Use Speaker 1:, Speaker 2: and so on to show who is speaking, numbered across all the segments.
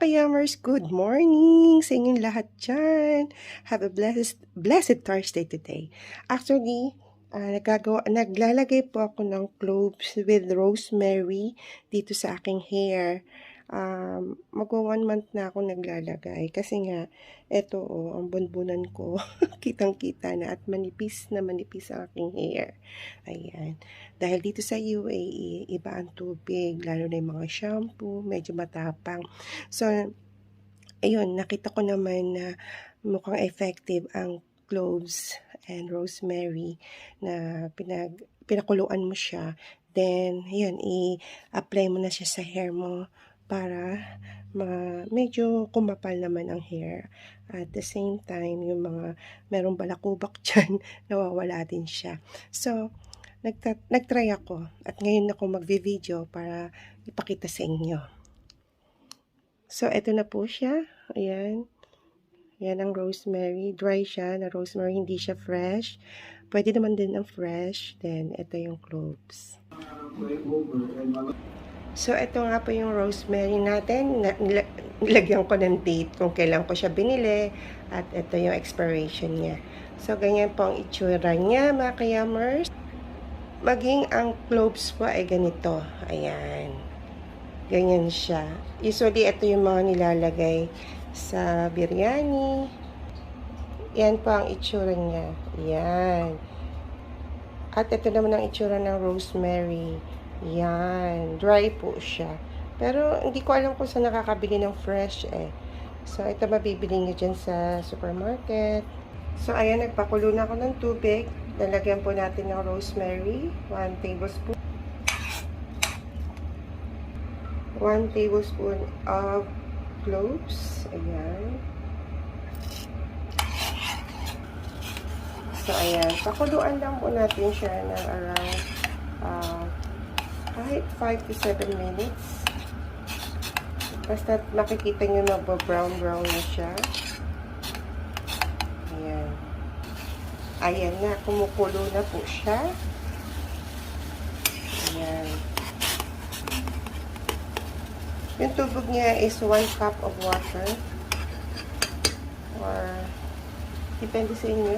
Speaker 1: Kayamers, good morning sa inyong lahat dyan. Have a blessed Thursday today. Actually, naglalagay po ako ng cloves with rosemary dito sa aking hair. Magwa 1 month na ako naglalagay kasi nga, eto ang bunbunan ko, kitang-kita na at manipis na manipis ang aking hair. Ayan. Dahil dito sa UAE, iba ang tubig, lalo na yung mga shampoo, medyo matapang. So, ayun, nakita ko naman na mukhang effective ang cloves and rosemary na pinakuluan mo siya. Then, ayun, i-apply mo na siya sa hair mo para medyo kumapal naman ang hair. At the same time, yung mga merong balakubak dyan, nawawala din siya. So, nagtry ako at ngayon ako magvi-video para ipakita sa inyo. So, eto na po siya. Ayan. Yan ang rosemary. Dry siya na rosemary, hindi siya fresh. Pwede naman din ang fresh. Then, ito yung cloves. So, ito nga po yung rosemary natin. Nilagyan ko ng date kung kailan ko siya binili. At ito yung expiration niya. So, ganyan po ang itsura niya, mga kayamers. Maging ang cloves po ay ganito. Ayan. Ganyan siya. Usually, ito yung mga nilalagay sa biryani. Yan po ang itsura niya. Yan. At ito naman ang itsura ng rosemary. Yan. Dry po siya. Pero, hindi ko alam kung saan nakakabili ng fresh eh. So, ito mabibili nyo dyan sa supermarket. So, ayan, nagpakulo na ako ng tubig. Lalagyan po natin ng rosemary. 1 tablespoon. 1 tablespoon of cloves. Ayan. So, ayan. Pakuluan lang po natin siya ng around kahit 5 to 7 minutes. Basta makikita nyo magba-brown-brown na siya. Ayan. Ayan na. Kumukulo na po siya. Ayan. Yung tubig niya is 1 cup of water. Or, depende sa inyo.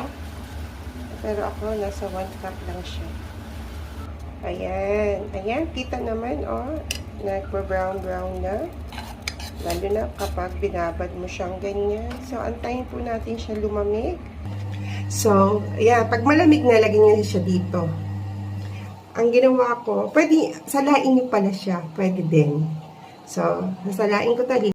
Speaker 1: Pero ako, nasa 1 cup lang siya. Ayan. Ayan, kita naman, nagpa-brown-brown na. Lalo na kapag binabad mo siyang ganyan. So, antayin po natin siya lumamig. So, ayan, pag malamig na, lagyan niyo siya dito. Ang ginawa ko, pwede, salain niyo pala siya. Pwede din. So, nasalain ko tali.